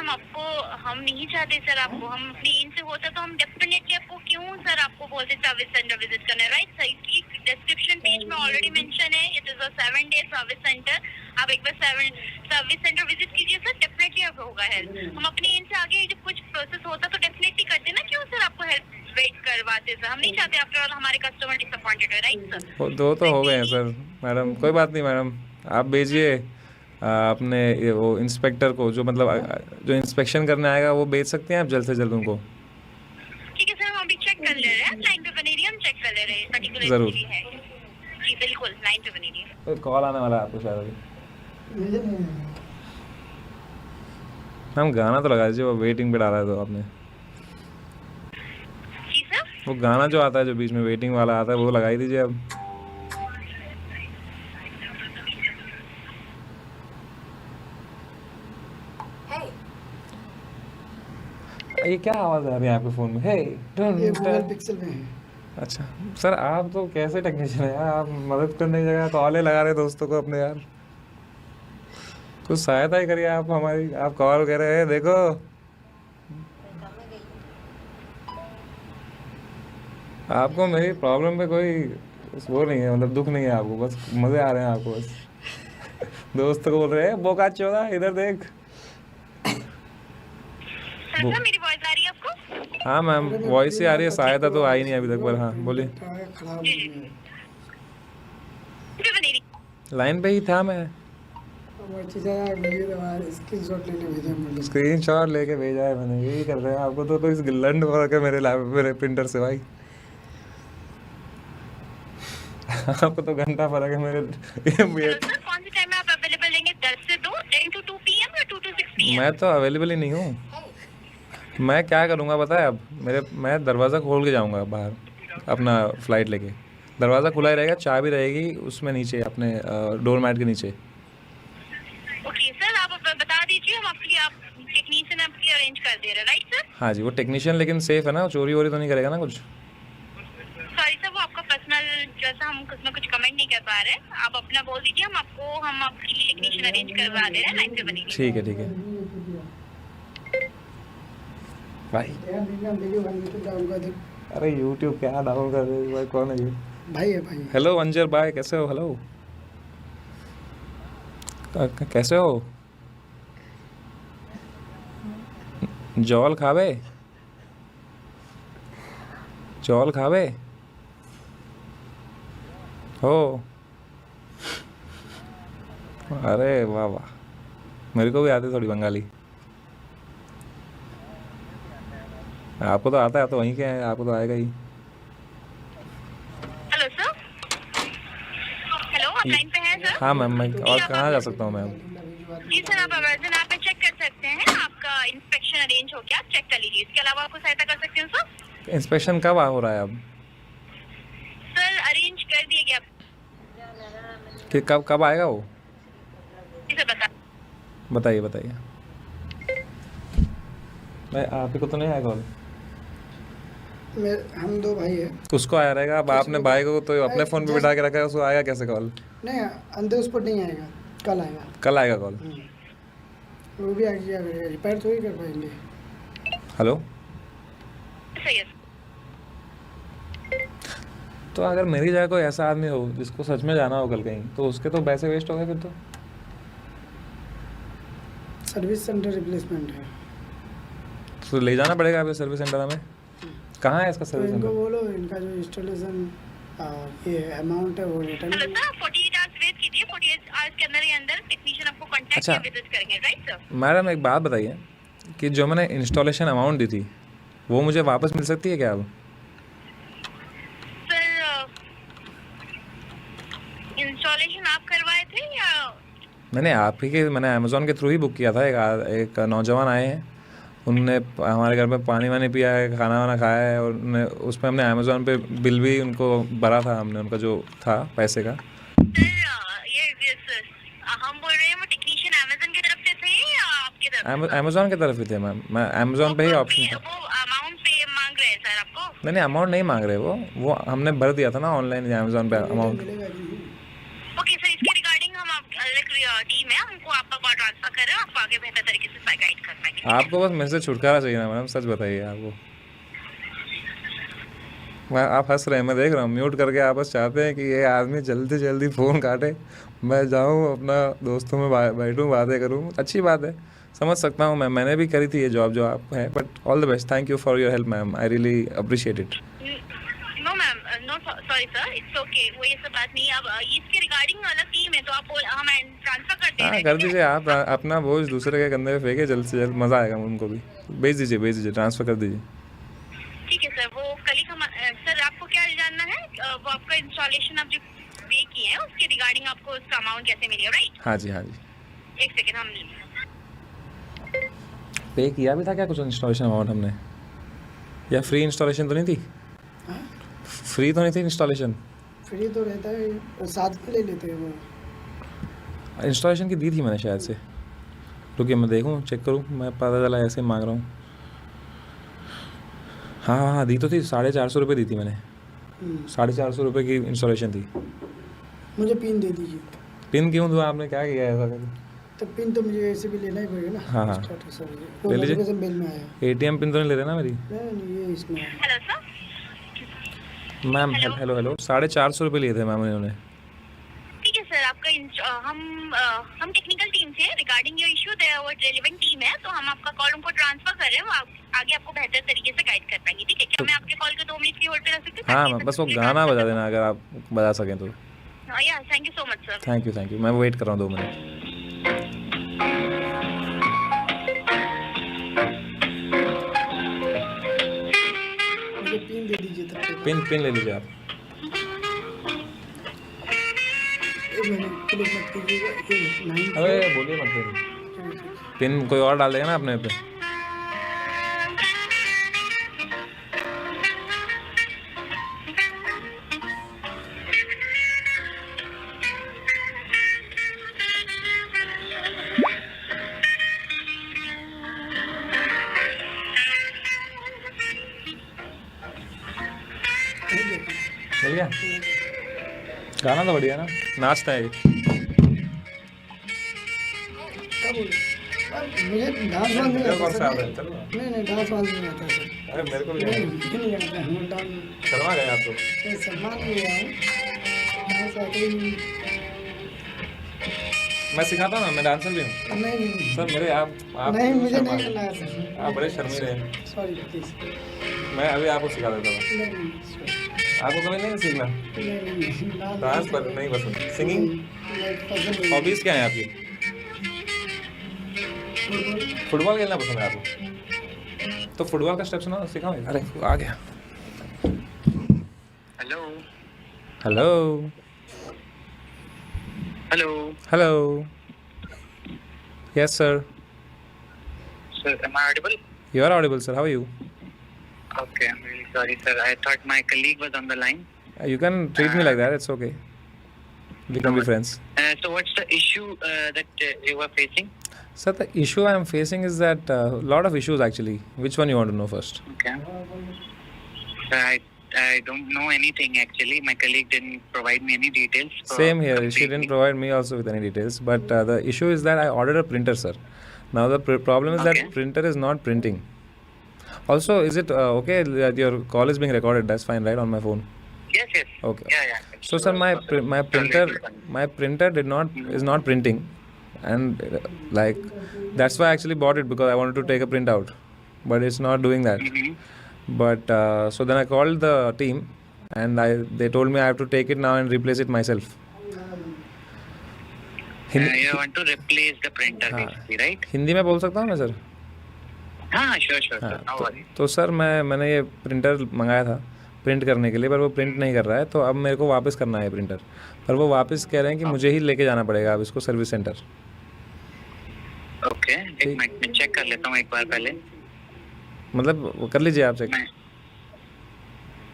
हम नहीं चाहते सर आपको, हम अपनी एंड से होता तो हम डेफिनेटली आपको क्यों सर आपको बोलते सर्विस सेंटर विजिट करना है राइट सर, इसकी डिस्क्रिप्शन पेज में ऑलरेडी मेंशन है, it is a 7-day service centre. आप एक बार सर्विस सेंटर विजिट कीजिए सर, डेफिनेटली आपको होगा हेल्प। हम अपनी एंड से आगे जब कुछ प्रोसेस होता तो डेफिनेटली करते ना, क्यों सर आपको हेल्प वेट करवाते सर, हम नहीं चाहते आफ्टर ऑल हमारे कस्टमर डिसअपॉइंटेड है राइट सर। 2 तो हो गए हैं सर मैडम, कोई बात नहीं मैडम, आप भेजिए अपने वो इंस्पेक्टर को, जो मतलब जो इंस्पेक्शन करने आएगा वो भेज सकते हैं आप जल्द से जल्द उनको। ठीक है सर हम अभी चेक कर ले रहे हैं, लाइन पे बने रहिए, हम चेक कर ले रहे हैं पर्टिकुलर जरूर। है। जी बिल्कुल लाइन पे बने रहिए। कॉल आने वाला है आपको शायद अभी। मैम गाना तो लगा दीजिए, वो वेटिंग पे डाला है तो आपने, जी सर वो गाना जो आता है जो बीच में वेटिंग वाला आता है वो लगाई दीजिए अब। ये क्या आवाज़ आ रही है आपके फ़ोन में? हे ये गूगल पिक्सल में है। अच्छा सर, आप तो कैसे टेक्नीशियन है यार, आप मदद करने की जगह कॉलें लगा रहे दोस्तों को अपने यार। कुछ सहायता ही करिए आप हमारी, आप कॉल कर रहे हैं देखो। आपको मेरी प्रॉब्लम पे कोई वो नहीं है, मतलब दुख नहीं है आपको, बस मज़े आ रहे हैं आपको बस। दोस्त को बोल रहे हैं बोका चोदा इधर देख। सर मेरी वॉइस आ रही है आपको? हाँ मैम वॉइस ही आ रही है, सहायता तो आई नहीं अभी तक, पर हाँ बोलिए। खराब हो जी गया है। पे बने रहिए। लाइन पे ही था मैं, अब वो चीज़ है, वीडियो स्क्रीनशॉट लेके भेजा मुझे। स्क्रीनशॉट लेके भेजा है मैंने, यही कर रहे हैं आपको तो इस गिल्लंड हो रखा है मेरे प्रिंटर से भाई। आपको तो घंटा फर्क है मेरे हेलो सर, कौन से टाइम में आप अवेलेबल रहेंगे? 10 से 2, 10 to 2 PM या 2 to 6 PM? मैं तो अवेलेबल ही नहीं हूँ। मैं क्या करूँगा पता है? अब मैं दरवाज़ा खोल के जाऊँगा बाहर अपना फ़्लाइट लेके। दरवाज़ा खुला ही रहेगा, चाबी रहेगी उसमें नीचे अपने डोर मैट के नीचे। ओके सर, आप बता दीजिए, हम आपकी आप टेक्नीशियन आपकी अरेंज कर दे रहे हैं, राइट सर? हाँ जी, वो टेक्नीशियन लेकिन सेफ़ है ना? चोरी वोरी तो नहीं करेगा ना कुछ? सॉरी सर, वो आपका पर्सनल जैसा हम उसमें कुछ कमेंट नहीं कर पा रहे हैं। आप अपना बोल दीजिए, हम आपके लिए टेक्नीशियन अरेंज करवा दे रहे हैं, लाइन पे बनेगी। ठीक है, ठीक है भाई। यार देखिए, हम देखिए भाई यूट्यूब डाउन कर दे। अरे यूट्यूब क्या डाउन कर रहे हो भाई? कौन है ये? भाई है भाई। हेलो अंजर भाई, कैसे हो? हेलो, कैसे हो? जौल खावे, जौल खावे हो? अरे वाह वाह, मेरे को भी आती थोड़ी बंगाली। आपको तो आता है, तो वहीं के हैं, आपको तो आएगा ही। हेलो सर, हेलो, आप लाइन पे हैं सर? हाँ मैम, मैं और कहाँ जा सकता हूँ मैम? जी सर, आप अमेज़न ऐप पे चेक कर सकते हैं, आपका इंस्पेक्शन अरेंज हो गया, आप चेक कर लीजिए। इसके अलावा आपको सहायता कर सकती हूँ सर? इंस्पेक्शन कब हो रहा है अब? सर अरेंज कर दिया गया। कि कब कब आएगा वो? जी सर, बताइए बताइए। मैं आप ही को तो नहीं आएगा कॉल? हम दो भाई है। उसको आया रहेगा। अब आपने भाई को तो अपने फ़ोन पे बिठा के रखा है, उसको आएगा कैसे कॉल? नहीं, अंदर उस पर नहीं आएगा, कल आएगा। कल आएगा कॉल? वो भी आगे क्या करेगा, रिपेयर थोड़ी कर पाएंगे। हेलो, सही है। तो अगर मेरी जगह कोई ऐसा आदमी हो जिसको सच में जाना हो कल कहीं, तो उसके तो पैसे वेस्ट हो गए फिर तो। सर्विस सेंटर रिप्लेसमेंट है, तो ले जाना पड़ेगा आपके सर्विस सेंटर हमें। कहाँ है इसका तो सर्विस इनको सेंटर? बोलो इनका जो इंस्टॉलेशन ये अमाउंट है वो return. Hello sir, 48 hours wait कीजिए, 48 आवर्स के अंदर ही अंदर टेक्नीशियन आपको कांटेक्ट अच्छा। या विजिट करेंगे, राइट सर? मैडम एक बात बताइए कि जो मैंने इंस्टॉलेशन अमाउंट दी थी वो मुझे वापस मिल सकती है क्या अब? सर इंस्टॉलेशन आप करवाए थे या? मैंने अमेज़ॉन के थ्रू ही बुक किया था। एक नौजवान आए हैं, उनने हमारे घर में पानी वानी पिया है, खाना वाना खाया है, और उस पर हमने अमेज़ॉन पे बिल भी उनको भरा था, हमने उनका जो था पैसे का। सर हम बोल रहे हैं, वो टेक्नीशियन अमेज़न की तरफ से थे या आपकी तरफ से? अमेज़ॉन की तरफ ही थे मैम, मैं अमेज़ॉन पे ही ऑप्शन था। वो अमाउंट पे मांग रहे हैं सर आपको? नहीं अमाउंट नहीं मांग रहे वो हमने भर दिया था ना ऑनलाइन अमेज़ॉन पे अमाउंट। ओके सर, इसके रिगार्डिंग हम टीम है, हमको आपका कॉल ट्रांसफर कर रहे हैं, आपको आगे बेहतर तरीके से गाइड कर पाएंगे। आपको बस मेरे से छुटकारा चाहिए ना मैडम, सच बताइए आपको। आप हंस रहे हैं, मैं देख रहा हूँ, म्यूट करके आप बस चाहते हैं कि ये आदमी जल्दी से जल्दी फ़ोन काटे, मैं जाऊँ अपना दोस्तों में बैठूँ, बातें करूँ। अच्छी बात है, समझ सकता हूँ मैंने भी करी थी ये जॉब जो आप है, but all the best, thank you for your help ma'am, I really appreciate it. No ma'am, no sorry sir, it's okay, वो ये सब बात नहीं। अब इसके रिगार्डिंग अलग टीम है, तो आप हम ट्रांसफर कर दे रहे हाँ हैं। कर दीजिए, आप अपना बोझ दूसरे के कंधे पे फेंके, जल्द से जल्द, मज़ा आएगा उनको भी। भेज दीजिए, ट्रांसफ़र कर दीजिए। ठीक है सर, वो कल हम सर आपको क्या जानना है? वो आपका इंस्टॉलेशन आप जो पे किए हैं उसके रिगार्डिंग आपको उसका अमाउंट कैसे मिलेगा, राइट? हाँ जी, हाँ जी। एक सेकेंड, हम पे किया भी था क्या कुछ इंस्टॉलेशन अमाउंट हमने, या फ्री इंस्टॉलेशन तो नहीं थी? फ्री तो नहीं थी इंस्टॉलेशन? फ्री तो रहता है, और साथ में ले लेते हैं वो। इंस्टॉलेशन की दी थी मैंने शायद से, रुकिए मैं देखूँ, चेक करूँ, मैं पता चला ऐसे मांग रहा हूँ। हाँ दी तो थी, 450 रुपये दी थी मैंने, 450 रुपये की इंस्टॉलेशन थी। मुझे पिन दे दीजिए। पिन क्यों दूँ, आपने क्या किया है ऐसा करके? तो पिन तो मुझे ऐसे भी लेना ही पड़ेगा ना। हाँ, हाँ। वो ले लीजिए। नोटिफिकेशन बिल में आया। ATM पिन तो नहीं ले रहे ना मेरी? नहीं, ये इसमें आया। Hello sir. मैम हेलो 450 रुपये लिए थे मैम इन्होंने। ठीक है सर, आपका हम टेक्निकल टीम से रिगार्डिंग योर इशू, वो रेलेवेंट टीम है, तो हम आपका कॉल उनको ट्रांसफर कर रहे हैं, वो आगे आपको बेहतर तरीके से गाइड कर पाएंगे। ठीक है, क्या मैं आपके कॉल के 2 मिनट की होल्ड पे रख सकती हूँ? हाँ मैम, बस वो गाना बजा देना अगर आप बजा सकें तो। या thank you so much sir. Thank you, मैं वेट कर रहा हूँ 2 मिनट। मुझे पिन दे दीजिए तब तक। पिन ले लीजिए आप। मैंने क्लिक मत कीजिएगा, ये 9 अबे बोलिए मत फिर, पिन कोई और डाल देगा ना अपने पे। मिल गया? गाना तो बढ़िया ना, नाचता है ये। क्या बोले? मुझे डांस वांस नहीं आता सर। चलो नहीं डांस वांस नहीं आता सर। अरे मेरे को भी नहीं नहीं आता है, मैं डांस शर्मा गए आप तो। सम्मान नहीं हुआ है, डांस आता ही नहीं। मैं सिखाता हूँ ना, मैं डांसर भी हूँ नहीं नहीं सर। मेरे आप नहीं, मुझे शर्मा नहीं गए। करना है सर। आप बड़े शर्मीले हैं। Sorry please. मैं अभी आपको सिखा देता हूँ। नहीं sorry। आपको कभी नहीं सीखना नहीं डांस पर नहीं पसंद, सिंगिंग पसंद नहीं। हॉबीज क्या है आपकी? फुटबॉल खेलना पसंद है आपको? तो फुटबॉल का स्टेप सुना, सिखाओ। अरे आ गया। Hello hello hello hello, yes sir, sir, am I audible? You are audible sir, how are you? Okay, I'm really sorry, sir. I thought my colleague was on the line. You can treat me like that, it's okay. We can be friends. So what's the issue that you were facing? Sir, the issue I am facing is that lot of issues actually. Which one you want to know first? Okay. Sir, I don't know anything actually. My colleague didn't provide me any details. So Same here. She completely- didn't provide me also with any details. But the issue is that I ordered a printer, sir. Now the problem is Okay. that printer is not printing. Also, is it okay that your call is being recorded? That's fine, right? On my phone. Yes, yes. Okay. Yeah. So, sir, my printer is not printing, and like that's why I actually bought it, because I wanted to take a printout, but it's not doing that. Mm-hmm. But so then I called the team, and they told me I have to take it now and replace it myself. You want to replace the printer हाँ. basically, right? Hindi में बोल सकता हूँ मैं sir? हाँ, sure, sir. हाँ, No worries. तो sir मैंने ये प्रिंटर मंगाया था प्रिंट करने के लिए, पर वो प्रिंट नहीं कर रहा है, तो अब मेरे को वापस करना है प्रिंटर, पर वो वापस कह रहे हैं कि मुझे ही लेके जाना पड़ेगा अब इसको सर्विस सेंटर। Okay, एक मिनट में चेक कर लेता हूँ एक बार पहले। मतलब वो कर लीजिए आप चेक, मैं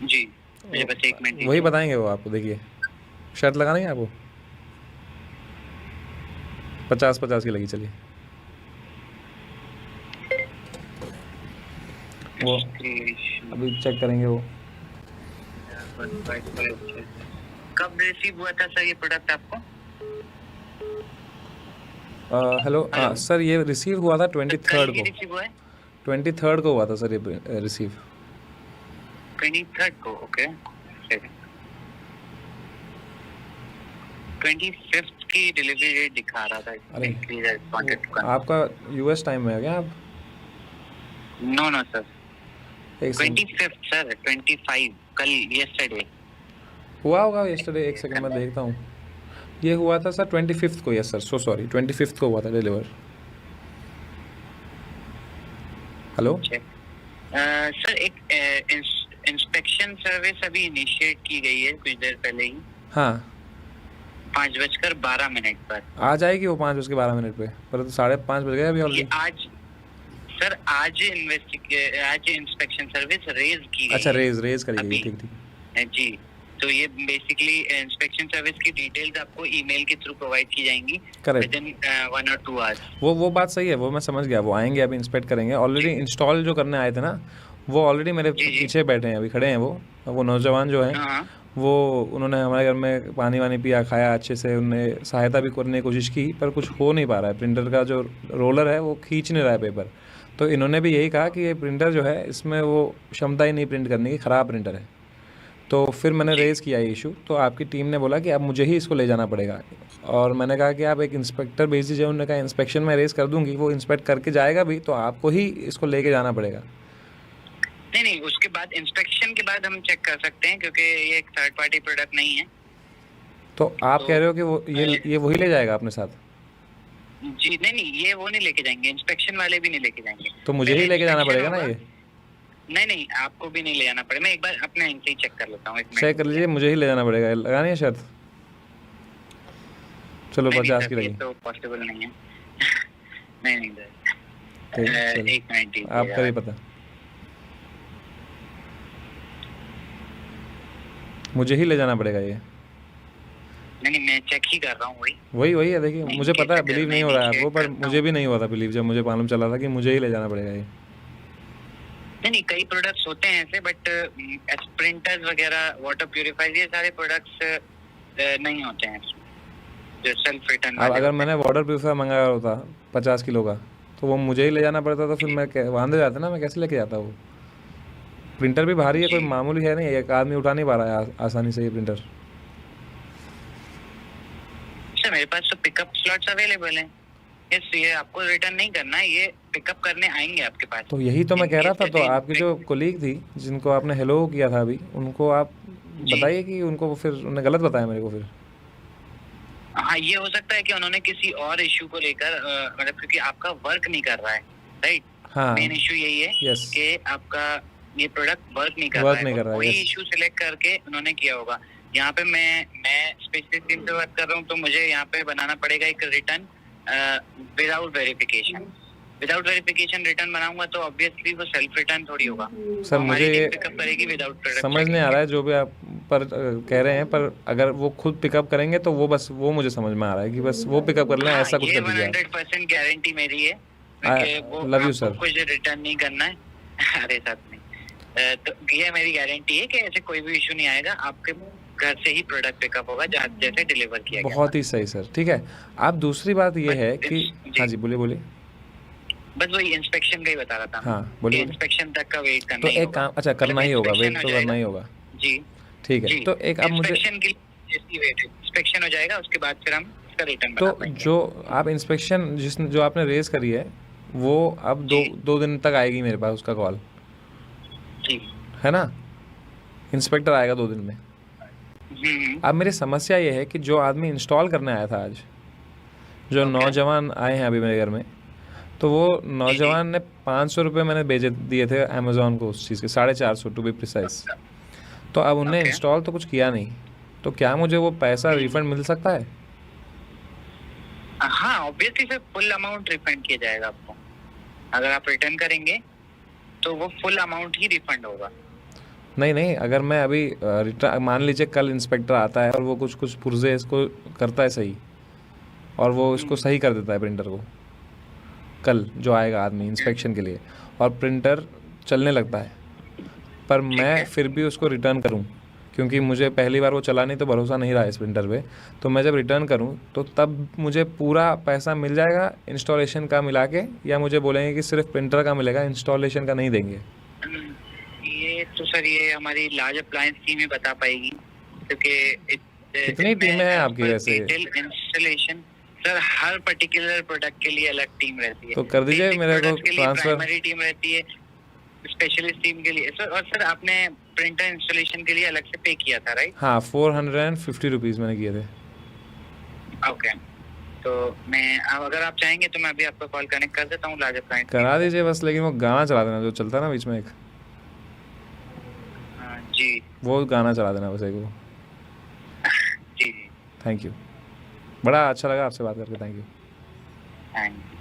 जी, मुझे बस एक मिनट वही बताएंगे वो आपको। देखिए शर्त लगानी है आपको, 50-50 की लगी। चलिए वो अभी चेक करेंगे वो। कब रिसीव हुआ था सर ये प्रोडक्ट आपको? हेलो हाँ सर, ये रिसीव हुआ था 23rd को। रिसीव हुआ है 23rd को हुआ था सर ये रिसीव। 23rd को, ओके। 25th की डिलीवरी डेट दिखा रहा था। अरे, Please, I wanted to confirm. आपका यूएस टाइम में है क्या आप? No, no, sir. एक सेकंड 25th सर, 25 कल yesterday। हुआ होगा यस्टरडे, एक सेकंड मैं देखता हूँ। ये हुआ था सर 25th को। Yes sir, so sorry, 25th को हुआ था डिलीवर। हेलो सर एक इंस्पेक्शन सर्विस अभी इनिशिएट की गई है कुछ देर पहले ही, हाँ 5:12 पर। आ जाएगी वो 5:12 पे, पर तो 5:30 बज गए अभी ये ऑलरेडी। आज सर आज इंस्पेक्शन सर्विस रेज की गई अच्छा, है। रेज करी गई, अभी। ठीक ठीक। जी, तो ये बेसिकली इंस्पेक्शन सर्विस की डिटेल्स आपको ईमेल के थ्रू प्रोवाइड की जाएंगी करेक्ट, विदिन 1 or 2 आवर्स। वो बात सही है, वो मैं समझ गया। वो आएंगे अभी, इंस्पेक्ट करेंगे। ऑलरेडी इंस्टॉल जो करने आए थे ना, वो ऑलरेडी मेरे जी, जी। पीछे बैठे हैं, अभी खड़े हैं वो नौजवान जो हैं। हाँ, वो उन्होंने हमारे घर में पानी वानी पिया, खाया अच्छे से, उन्होंने सहायता भी करने की कोशिश की, पर कुछ हो नहीं पा रहा है। प्रिंटर का जो रोलर है वो खींच नहीं रहा है पेपर। तो इन्होंने भी यही कहा कि ये प्रिंटर जो है, इसमें वो क्षमता ही नहीं प्रिंट करने की, ख़राब प्रिंटर है। तो फिर मैंने रेज़ किया ये इशू, तो आपकी टीम ने बोला कि अब मुझे ही इसको ले जाना पड़ेगा। और मैंने कहा कि आप एक इंस्पेक्टर भेज दीजिए। उन्होंने कहा इंस्पेक्शन में रेज़ कर दूंगी, वो इंस्पेक्ट करके जाएगा भी, तो आपको ही इसको लेके जाना पड़ेगा। नहीं, उसके बाद इंस्पेक्शन के बाद हम चेक कर सकते हैं, क्योंकि ये एक थर्ड पार्टी प्रोडक्ट नहीं है। तो आप कह रहे हो कि वो ये वही ले जाएगा अपने साथ? जी नहीं, ये वो नहीं लेके जाएंगे, इंस्पेक्शन वाले भी नहीं लेके जाएंगे। तो मुझे ही लेके जाना पड़ेगा ना ये? नहीं, आपको भी नहीं ले जाना पड़ेगा। मैं एक बार अपने इनसे ही चेक कर लेता हूँ। चेक कर लीजिए, मुझे ही ले जाना पड़ेगा। लगानी है शर्त? चलो नहीं 50 सर, की ये लगी। तो पॉसिबल नहीं है। नहीं सर, ठीक है, चलो एक मिनट दीजिए आप करिए यार। पता, मुझे ही ले जाना पड़ेगा ये। नहीं मैं चेक ही कर रहा हूँ वही। वही वही है, देखिए मुझे इनकेस पता है, अगर बिलीव मैं नहीं हो रहा है आपको, इनिशिएट पर करता मुझे हूँ। भी नहीं हुआ था बिलीव जब मुझे मालूम चला था कि मुझे ही ले जाना पड़ेगा ये। नहीं कई प्रोडक्ट्स होते हैं ऐसे, बट प्रिंटर्स वगैरह, वाटर प्योरीफायर, ये सारे प्रोडक्ट्स नहीं होते हैं इसमें, जो सेल्फ रिटर्न अब वाले अगर होते मैंने हैं। वाटर प्यूरिफायर मंगाया होता 50 किलो का, तो वो मुझे ही ले जाना पड़ता, तो फिर मैं वहाँ दे जाता ना, मैं कैसे लेके जाता वो। प्रिंटर भी भारी है, कोई जी मामूली है नहीं, एक आदमी उठा नहीं पा रहा है आसानी से ये प्रिंटर। सर, मेरे पास तो पिकअप स्लॉट्स अवेलेबल हैं। यस, ये आपको रिटर्न नहीं करना है, ये पिकअप करने आएंगे आपके पास। तो यही तो मैं कह रहा इनकेस था, तो जैसे आपकी जो कोलीग थी जिनको आपने हेलो किया था अभी, उनको आप जी बताइए कि उनको फिर उन्होंने गलत बताया मेरे को फिर। हाँ, ये हो सकता है कि उन्होंने किसी और इशू को लेकर मतलब क्योंकि आपका वर्क नहीं कर रहा है, राइट। हाँ मेन इशू यही है यस, कि आपका ये प्रोडक्ट वर्क नहीं कर रहा वर्क है, नहीं और कर रहा है, कोई यस। इशू सिलेक्ट करके उन्होंने किया होगा। यहाँ पे मैं स्पेशलिस्ट टीम से बात कर रहा हूँ, तो मुझे यहाँ पे बनाना पड़ेगा एक return without verification. Without verification return बनाऊंगा तो ऑब्वियसली वो सेल्फ रिटर्न थोड़ी होगा। सर तो हमारी मुझे टीम ये पिकअप करेगी विदाउट प्रोडक्ट समझ नहीं आ रहा है जो भी आप पर कह रहे हैं, पर अगर वो खुद पिकअप करेंगे तो वो बस वो मुझे समझ में आ रहा है कि बस वो पिकअप कर लें, हाँ, ऐसा कुछ ये कर दीजिए आप। 100% गारंटी मेरी है कि वो लव यू आपको सर। कुछ रिटर्न नहीं करना है। अरे साथ नहीं, तो ये मेरी गारंटी है कि ऐसे कोई भी इशू नहीं आएगा, आपके घर से ही प्रोडक्ट पिकअप होगा जहाँ जैसे डिलीवर किया गया बहुत ही सही सर, ठीक है। आप दूसरी बात ये बस है कि जी हाँ जी, बोलिए बोलिए। बस वही इंस्पेक्शन का ही बता रहा था मैं, हाँ बोलिए कि बोलिए। इंस्पेक्शन तक का वेट करना तो ही एक होगा। काम, अच्छा मतलब करना ही होगा, इंस्पेक्शन वेट हो तो करना जाएगा। ही होगा। जी ठीक है, जी, तो एक आप मुझे, इंस्पेक्शन के लिए जैसी वेट है, इंस्पेक्शन हो जाएगा, उसके बाद फिर हम इसका रिटर्न तो बना पाएंगे। जो आप इंस्पेक्शन जो आपने रेज करी है, वो अब दो जी 2 दिन तक आएगी मेरे पास उसका कॉल, जी है ना। इंस्पेक्टर आएगा 2 दिन में। अब मेरी समस्या ये है कि जो आदमी इंस्टॉल करने आया था आज, जो ओके नौजवान आए हैं अभी मेरे घर में, तो वो जी जी नौजवान ने 500 रुपये मैंने भेजे दिए थे अमेज़ोन को उस चीज़ के, 450 टू बी प्रिसाइज। तो अब उनने ओके। इंस्टॉल तो कुछ किया नहीं, तो क्या मुझे वो पैसा रिफंड मिल सकता है? हाँ, obviously sir, full amount refund किया जाएगा आपको। अगर आप रिटर्न करेंगे तो वो फुल अमाउंट ही रिफंड होगा। नहीं नहीं, अगर मैं अभी रिटर्न, मान लीजिए कल इंस्पेक्टर आता है और वो कुछ कुछ पुर्जे इसको करता है सही, और वो इसको सही कर देता है प्रिंटर को, कल जो आएगा आदमी इंस्पेक्शन के लिए, और प्रिंटर चलने लगता है, पर ठीक मैं है। फिर भी उसको रिटर्न करूं, क्योंकि मुझे पहली बार वो चला नहीं तो भरोसा नहीं रहा इस प्रिंटर पे, तो मैं जब रिटर्न करूं तो तब मुझे पूरा पैसा मिल जाएगा इंस्टॉलेशन का मिला के, या मुझे बोलेंगे कि सिर्फ प्रिंटर का मिलेगा, इंस्टॉलेशन का नहीं देंगे? ये तो सर, ये हमारी लार्ज अप्लायंस टीम ही बता पाएगी, क्योंकि कितनी टीमें हैं आपकी वैसे? डिटेल इंस्टॉलेशन सर, हर पर्टिकुलर प्रोडक्ट के लिए अलग टीम रहती है। तो कर दीजिए Basic मेरे को products के लिए ट्रांसफ़र। प्राइमरी टीम रहती है, स्पेशलिस्ट टीम के लिए सर। और सर, आपने प्रिंटर इंस्टॉलेशन के लिए अलग से पे किया था, राइट? हाँ, 450 रुपीज़ मैंने किए थे। ओके, तो मैं अब अगर आप चाहेंगे तो मैं अभी आपका कॉल कनेक्ट कर देता हूँ लार्ज अप्लायंस टीम करा को। दीजिए बस, लेकिन वो गाना चला देना जो चलता है ना बीच में एक, जी वो गाना चला देना बस एक वो। जी जी, थैंक यू, बड़ा अच्छा लगा आपसे बात करके, thank you. Thank you.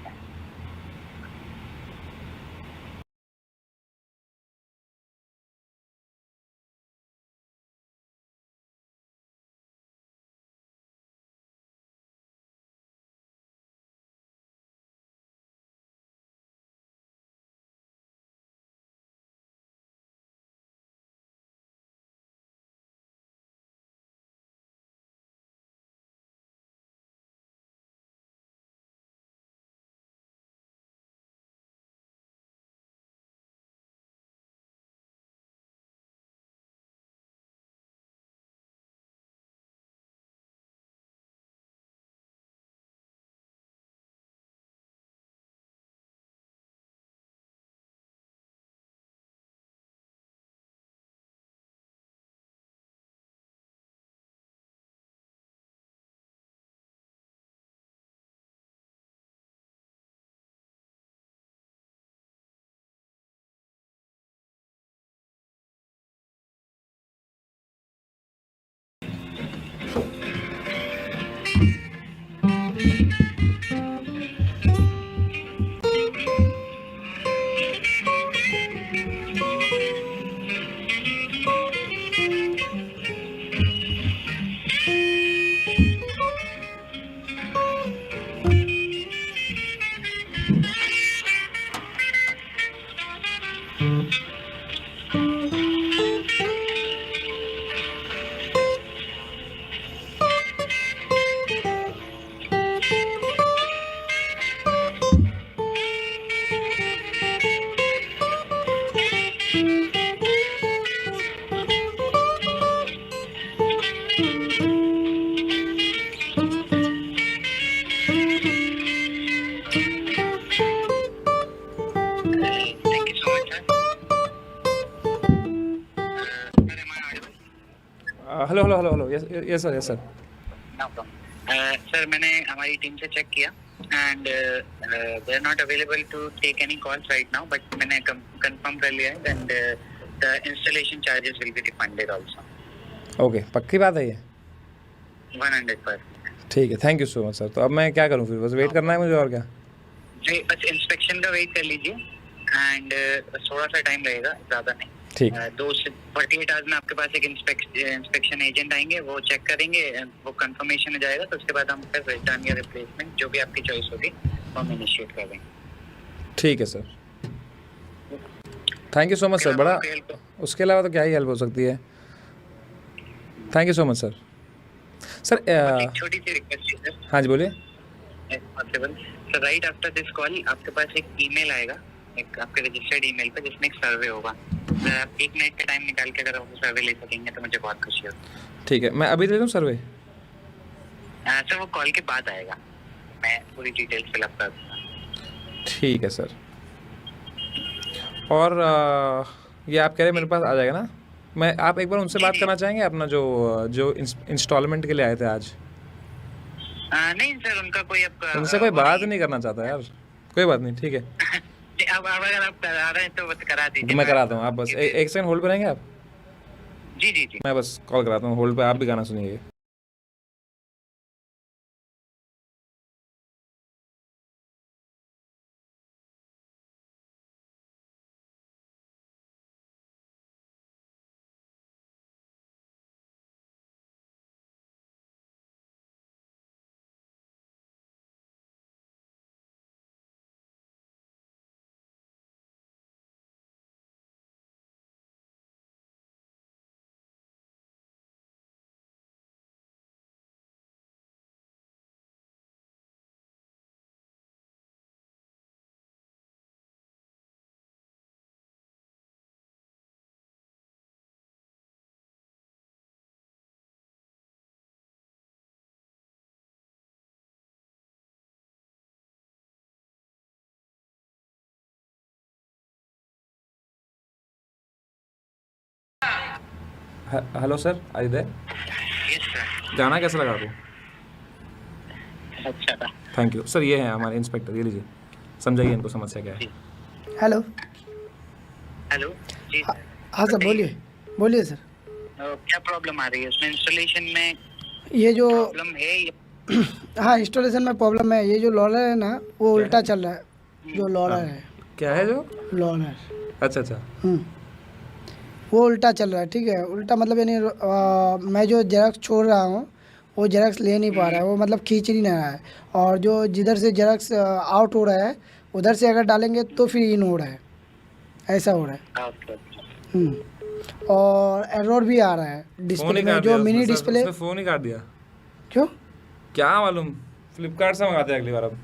Yes sir, yes sir. No problem sir, मैंने हमारी टीम से चेक किया and they are not available to take any calls right now, but मैंने कंफर्म कर लिया है and the installation charges will be refunded also. Okay, पक्की बात है ये? 100%। ठीक है, thank you so much sir. तो अब मैं क्या करूँ फिर? बस वेट करना है मुझे और क्या? जी, बस इंस्पेक्शन का वेट कर लीजिए एंड थोड़ा सा टाइम लगेगा, ज़्यादा नहीं। ठीक। 2 से 48 आवर्स में आपके पास एक इंस्पेक्शन एजेंट आएंगे, वो चेक करेंगे, वो कंफर्मेशन हो जाएगा, तो उसके बाद हम फिर रिटर्न या रिप्लेसमेंट जो भी आपकी चॉइस होगी वो हम इनिशिएट कर देंगे। ठीक है sir, thank you so much sir. बड़ा, उसके अलावा तो क्या ही हेल्प हो सकती है। Thank you so much sir. Sir एक छोटी सी रिक्वेस्ट है सर। हाँ जी, बोलिए। Possible sir, right after this call आपके पास एक ईमेल आएगा, एक आपके रजिस्टर्ड ईमेल पे, जिसमें एक सर्वे होगा। सर आप 1 मिनट का टाइम निकाल के अगर आप वो सर्वे ले सकेंगे तो मुझे बहुत खुशी होगी। ठीक है, मैं अभी दे दूँ सर्वे? सर वो कॉल के बाद आएगा, मैं पूरी डिटेल्स फिल अप कर दूँगा। ठीक है सर। और ये आप कह रहे हैं मेरे पास आ जाएगा ना? मैं, आप एक बार उनसे बात करना चाहेंगे अपना जो इंस्टॉलमेंट के लिए आए थे आज? नहीं सर, उनका कोई आपका उनसे कोई बात नहीं करना चाहता यार। कोई बात नहीं, ठीक है। अब अगर आप करा रहे हैं तो बस करा दीजिए। मैं कराता हूँ, आप बस एक सेकंड होल्ड पे रहेंगे आप? जी जी जी। मैं बस कॉल कराता हूँ, होल्ड पे, आप भी गाना सुनिए। Hello sir, are there? Yes sir. गाना कैसा लगा आपको? अच्छा था। Thank you sir. ये है हमारे इंस्पेक्टर, ये लीजिए, समझाइए इनको समस्या क्या है। हेलो। हेलो जी सर। हाँ सर, बोलिए बोलिए सर। क्या प्रॉब्लम आ रही है उसमें? इंस्टॉलेशन में ये जो प्रॉब्लम है या हाँ, इंस्टॉलेशन में प्रॉब्लम है। ये जो लॉनर है ना, वो उल्टा चल रहा है। जो लॉनर है, क्या है जो? लॉनर, अच्छा अच्छा। वो उल्टा चल रहा है। ठीक है, उल्टा मतलब यानी मैं जो जेरॉक्स छोड़ रहा हूँ वो जेरॉक्स ले नहीं पा रहा है, वो मतलब खींच नहीं रहा है। और जो जिधर से जेरॉक्स आउट हो रहा है, उधर से अगर डालेंगे तो फिर इन हो रहा है, ऐसा हो रहा है। और एरर भी आ रहा है डिस्प्ले में, जो मिनी डिस्प्ले। फ़ोन ही काट दिया। क्यों? क्या मालूम, फ्लिपकार्ट से मंगाते हैं अगली बार अब।